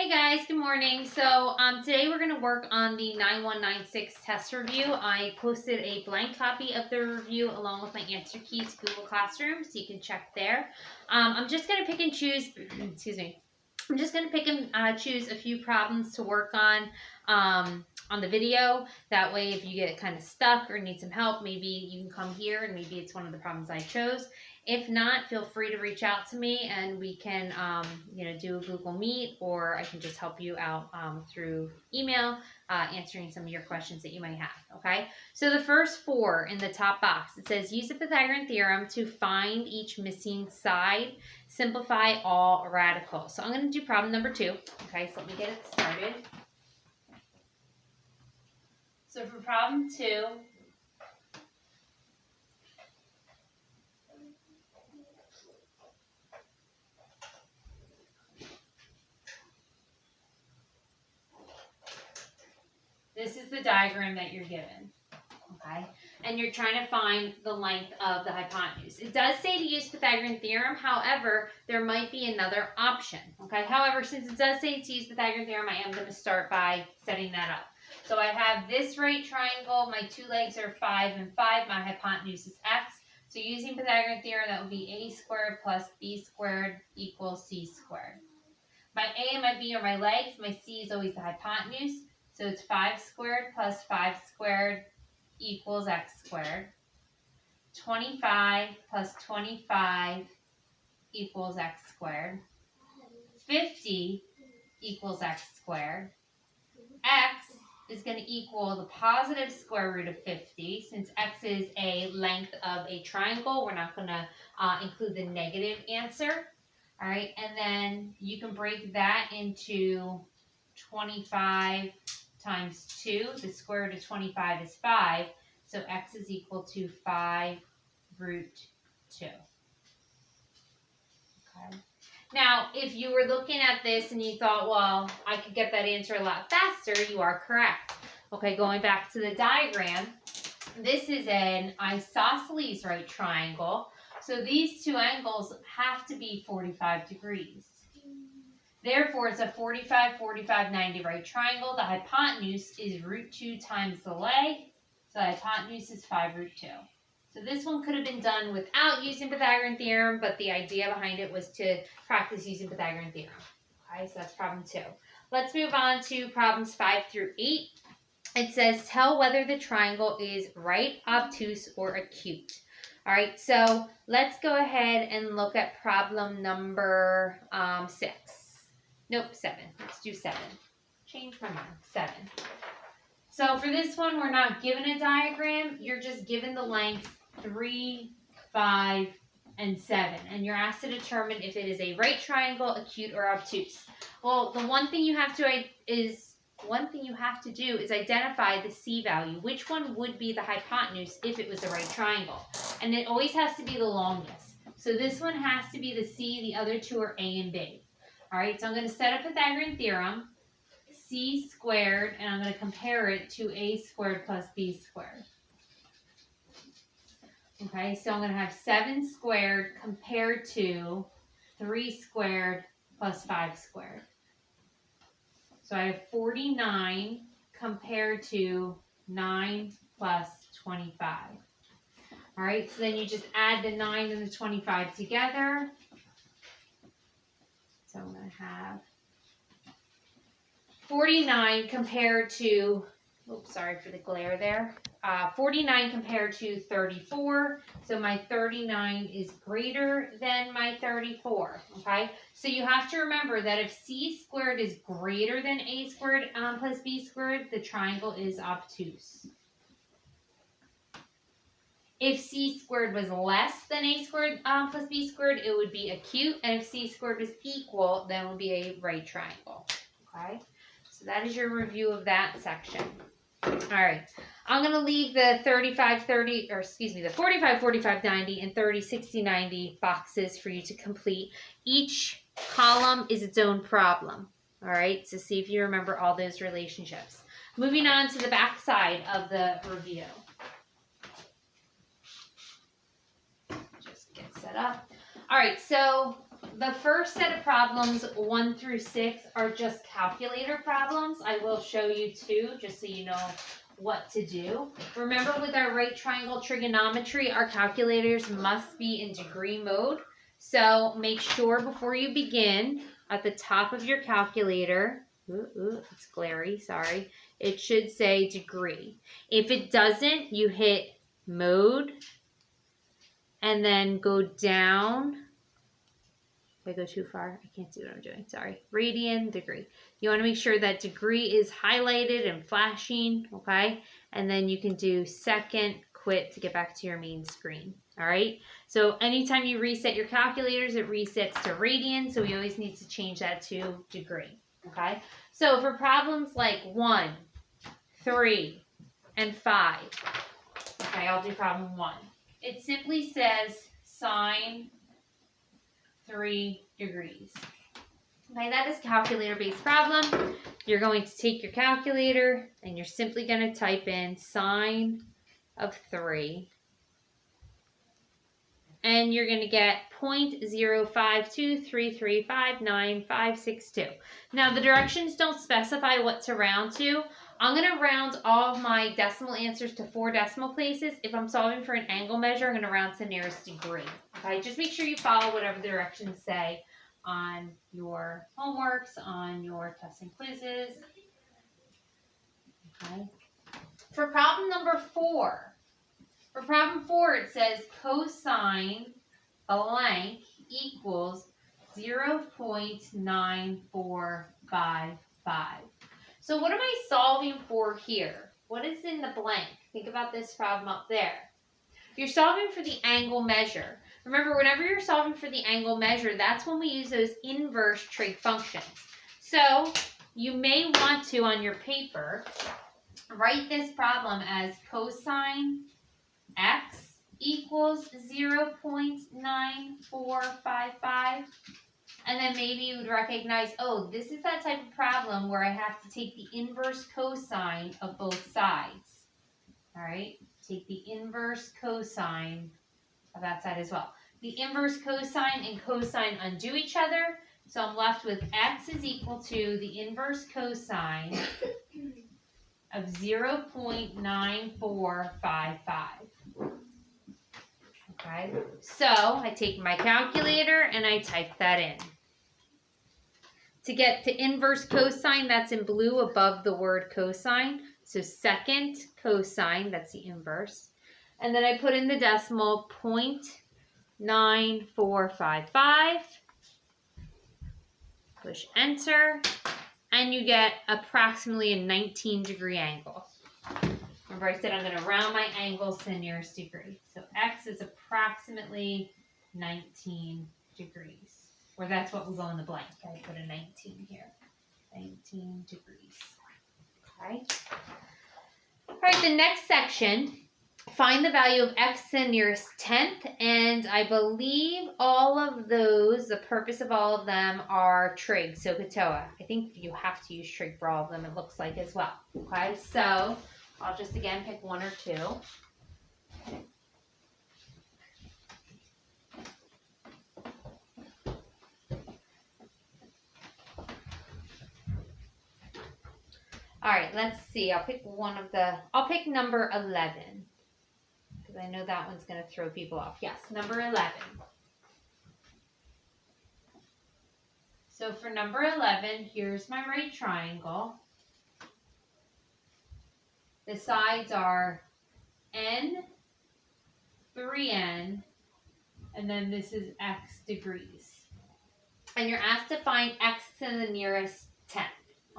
Hey guys, good morning. Today we're going to work on the 9196 test review. I posted a blank copy of the review along with my answer keys to Google Classroom, so you can check there. I'm just going to pick and choose, excuse me, I'm just going to pick and choose a few problems to work on the video. That way, if you get kind of stuck or need some help, maybe you can come here and maybe it's one of the problems I chose. If not, feel free to reach out to me and we can, do a Google Meet, or I can just help you out through email, answering some of your questions that you might have. Okay. So the first four in the top box, it says use the Pythagorean theorem to find each missing side. Simplify all radicals. So I'm going to do problem number 2. Okay. So let me get it started. So for problem 2. This is the diagram that you're given, okay? And you're trying to find the length of the hypotenuse. It does say to use Pythagorean theorem. However, there might be another option, okay? However, since it does say to use Pythagorean theorem, I am going to start by setting that up. So I have this right triangle. My two legs are 5 and 5. My hypotenuse is x. So using Pythagorean theorem, that would be a squared plus b squared equals c squared. My a and my b are my legs. My c is always the hypotenuse. So it's 5 squared plus 5 squared equals x squared. 25 plus 25 equals x squared. 50 equals x squared. X is going to equal the positive square root of 50. Since x is a length of a triangle, we're not going to include the negative answer. All right, and then you can break that into 25 times 2. The square root of 25 is 5. So x is equal to 5 root 2. Okay. Now, if you were looking at this and you thought, well, I could get that answer a lot faster, you are correct. Okay, going back to the diagram, this is an isosceles right triangle. So these two angles have to be 45 degrees. Therefore, it's a 45, 45, 90 right triangle. The hypotenuse is root 2 times the leg. So the hypotenuse is 5 root 2. So this one could have been done without using Pythagorean theorem, but the idea behind it was to practice using Pythagorean theorem. Okay, so that's problem 2. Let's move on to problems 5 through 8. It says, tell whether the triangle is right, obtuse, or acute. All right, so let's go ahead and look at problem number 6. Nope, 7. Let's do 7. Change my mind. 7. So for this one, we're not given a diagram. You're just given the length 3, 5, and 7. And you're asked to determine if it is a right triangle, acute, or obtuse. Well, the one thing you have to do is identify the C value. Which one would be the hypotenuse if it was a right triangle? And it always has to be the longest. So this one has to be the C. The other two are A and B. All right, so I'm going to set up Pythagorean theorem, c squared, and I'm going to compare it to a squared plus b squared. Okay, so I'm going to have 7 squared compared to 3 squared plus 5 squared. So I have 49 compared to 9 plus 25. All right, so then you just add the 9 and the 25 together. So I'm going to have 49 compared to, oops, sorry for the glare there. 49 compared to 34. So my 39 is greater than my 34. Okay. So you have to remember that if c squared is greater than a squared plus b squared, the triangle is obtuse. If c squared was less than a squared plus b squared, it would be acute. And if c squared was equal, then it would be a right triangle. Okay. So that is your review of that section. All right. I'm going to leave the 45, 45, 90, and 30, 60, 90 boxes for you to complete. Each column is its own problem. All right. So see if you remember all those relationships. Moving on to the back side of the review. Just get set up. All right. So the first set of problems, 1 through 6, are just calculator problems. I will show you 2, just so you know what to do. Remember, with our right triangle trigonometry, our calculators must be in degree mode. So make sure before you begin, at the top of your calculator, it's glary, sorry, it should say degree. If it doesn't, you hit mode and then go down. Did I go too far? I can't see what I'm doing. Sorry. Radian, degree. You want to make sure that degree is highlighted and flashing, okay? And then you can do second, quit to get back to your main screen, all right? So anytime you reset your calculators, it resets to radian, so we always need to change that to degree, okay? So for problems like 1, 3, and 5, okay, I'll do problem 1. It simply says sine 3 degrees. Okay, that is a calculator-based problem. You're going to take your calculator and you're simply going to type in sine of 3. And you're going to get 0.05233595562. Now, the directions don't specify what to round to. I'm going to round all of my decimal answers to 4 decimal places. If I'm solving for an angle measure, I'm going to round to the nearest degree. Okay, just make sure you follow whatever the directions say on your homeworks, on your tests and quizzes. Okay. For problem number 4, it says cosine blank equals 0.9455. So what am I solving for here? What is in the blank? Think about this problem up there. You're solving for the angle measure. Remember, whenever you're solving for the angle measure, that's when we use those inverse trig functions. So you may want to, on your paper, write this problem as cosine x equals 0.9455. And then maybe you would recognize, oh, this is that type of problem where I have to take the inverse cosine of both sides. All right, take the inverse cosine of that side as well. The inverse cosine and cosine undo each other, so I'm left with x is equal to the inverse cosine of 0.9455. Okay, so I take my calculator and I type that in. To get to inverse cosine, that's in blue above the word cosine. So second cosine, that's the inverse. And then I put in the decimal 0.9455. Push enter. And you get approximately a 19-degree angle. Remember I said I'm going to round my angles to the nearest degree. So x is approximately 19 degrees. Or that's what will go in the blank. I put a 19 here. 19 degrees. Okay. All right, the next section, find the value of x to the nearest tenth. And I believe all of those, the purpose of all of them are trig, SOHCAHTOA. I think you have to use trig for all of them, it looks like, as well. Okay, so I'll just again pick 1 or 2. All right, let's see. I'll pick number 11. Because I know that one's going to throw people off. Yes, number 11. So for number 11, here's my right triangle. The sides are n, 3n, and then this is x degrees. And you're asked to find x to the nearest tenth,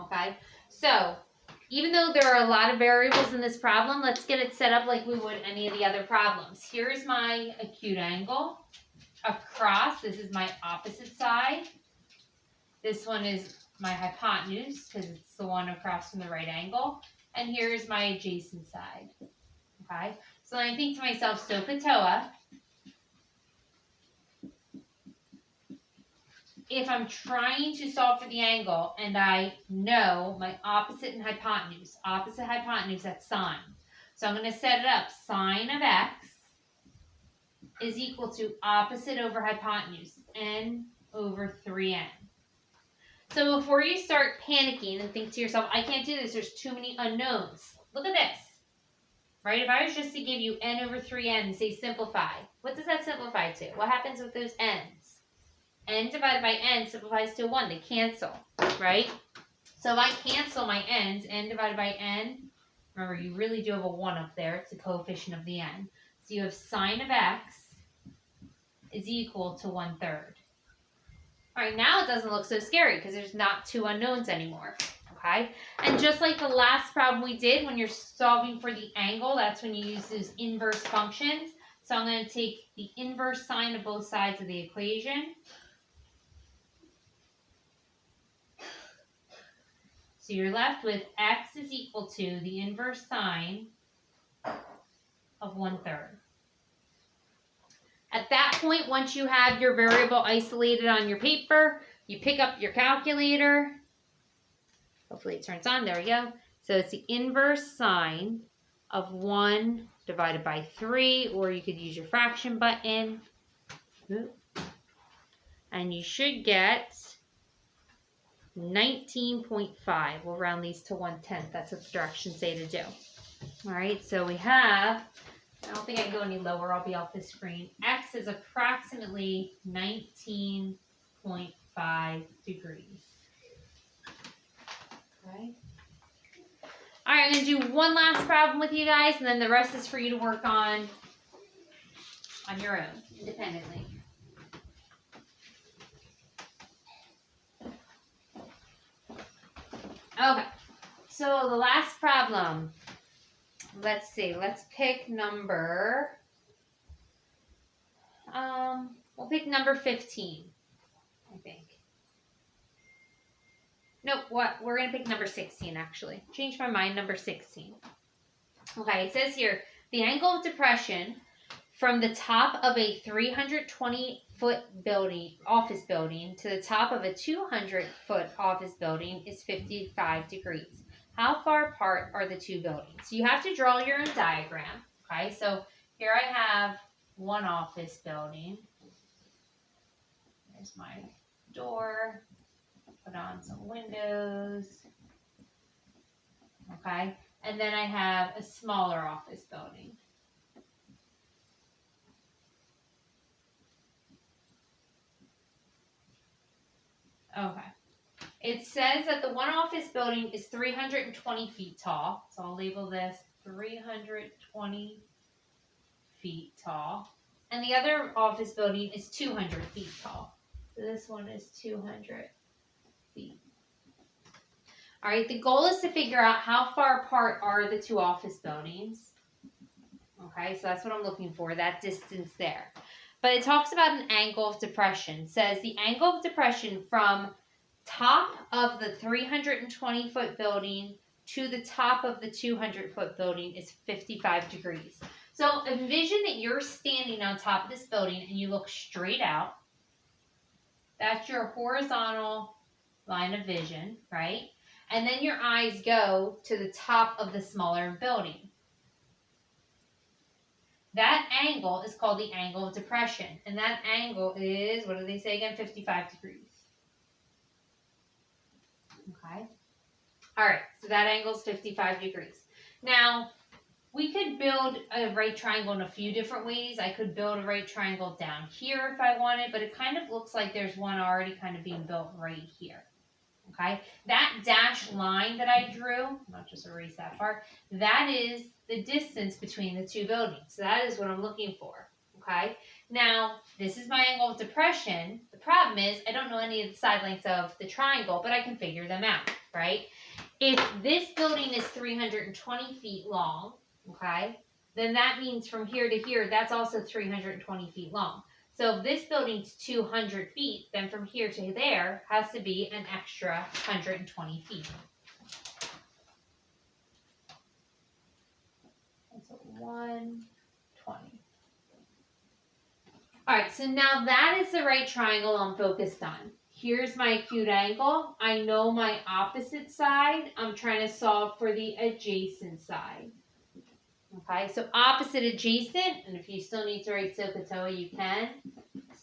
okay? So even though there are a lot of variables in this problem, let's get it set up like we would any of the other problems. Here's my acute angle. Across, this is my opposite side. This one is my hypotenuse, because it's the one across from the right angle. And here's my adjacent side. Okay? So then I think to myself, SOHCAHTOA, if I'm trying to solve for the angle and I know my opposite and hypotenuse, that's sine. So I'm going to set it up. Sine of x is equal to opposite over hypotenuse, n over 3n. So before you start panicking and think to yourself, I can't do this, there's too many unknowns. Look at this, right? If I was just to give you n over 3n and say simplify, what does that simplify to? What happens with those n's? N divided by n simplifies to 1. They cancel, right? So if I cancel my n's, n divided by n, remember you really do have a 1 up there. It's the coefficient of the n. So you have sine of x is equal to 1/3. All right, now it doesn't look so scary because there's not two unknowns anymore, okay? And just like the last problem we did, when you're solving for the angle, that's when you use those inverse functions. So I'm going to take the inverse sine of both sides of the equation. So you're left with x is equal to the inverse sine of 1/3. At that point, once you have your variable isolated on your paper, you pick up your calculator. Hopefully it turns on. There we go. So it's the inverse sine of 1 divided by 3, or you could use your fraction button. And you should get 19.5. We'll round these to 1/10. That's what the directions say to do. All right, so we have, I don't think I can go any lower. I'll be off the screen. X is approximately 19.5 degrees. Okay. All right, I'm going to do one last problem with you guys, and then the rest is for you to work on your own, independently. Okay, so the last problem. Let's see. Let's pick number. We'll pick number 15. I think. Nope. What? We're gonna pick number 16. Actually, change my mind. Number 16. Okay. It says here the angle of depression from the top of a 320-foot building, office building, to the top of a 200-foot office building is 55 degrees. How far apart are the two buildings? So you have to draw your own diagram. Okay, so here I have one office building. There's my door. Put on some windows. Okay, and then I have a smaller office building. Okay. It says that the one office building is 320 feet tall. So I'll label this 320 feet tall. And the other office building is 200 feet tall. So this one is 200 feet. All right, the goal is to figure out how far apart are the two office buildings. Okay, so that's what I'm looking for, that distance there. But it talks about an angle of depression. It says the angle of depression from top of the 320-foot building to the top of the 200-foot building is 55 degrees. So envision that you're standing on top of this building and you look straight out. That's your horizontal line of vision, right? And then your eyes go to the top of the smaller building. That angle is called the angle of depression. And that angle is, what do they say again? 55 degrees. Okay. All right. So that angle is 55 degrees. Now, we could build a right triangle in a few different ways. I could build a right triangle down here if I wanted, but it kind of looks like there's one already kind of being built right here. Okay, that dashed line that I drew, I'll just erase that part, that is the distance between the two buildings. So that is what I'm looking for. Okay, now this is my angle of depression. The problem is I don't know any of the side lengths of the triangle, but I can figure them out, right? If this building is 320 feet long, okay, then that means from here to here, that's also 320 feet long. So if this building's 200 feet, then from here to there has to be an extra 120 feet. That's 120. All right, so now that is the right triangle I'm focused on. Here's my acute angle. I know my opposite side. I'm trying to solve for the adjacent side. Okay, so opposite adjacent, and if you still need to write SOHCAHTOA, you can.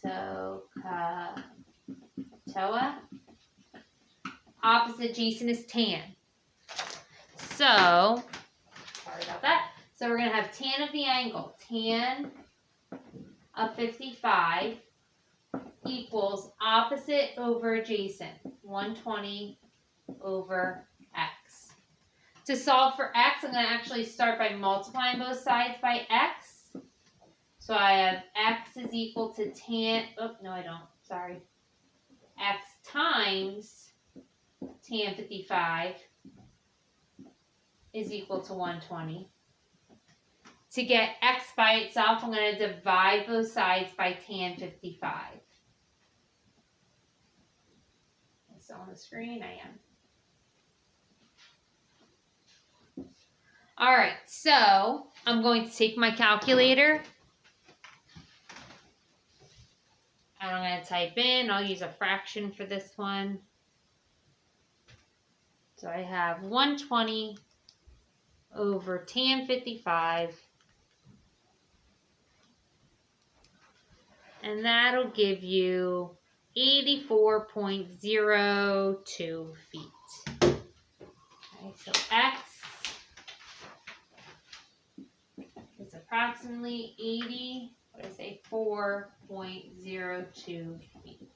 SOHCAHTOA. TOA. Opposite adjacent is tan. So, sorry about that. So we're going to have tan of the angle. Tan of 55 equals opposite over adjacent. 120 over x. To solve for x, I'm going to actually start by multiplying both sides by x. So I have x is equal to tan, oh, no I don't, sorry. X times tan 55 is equal to 120. To get x by itself, I'm going to divide both sides by tan 55. So on the screen, I am. All right, so I'm going to take my calculator and I'm going to type in, I'll use a fraction for this one. So I have 120 over tan 55. And that'll give you 84.02 feet. Okay, so x is approximately 4.02 feet.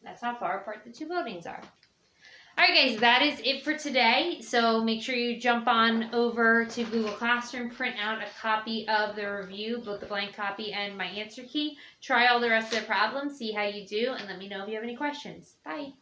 That's how far apart the two buildings are. All right, guys, that is it for today. So make sure you jump on over to Google Classroom, print out a copy of the review, both the blank copy and my answer key. Try all the rest of the problems, see how you do, and let me know if you have any questions. Bye.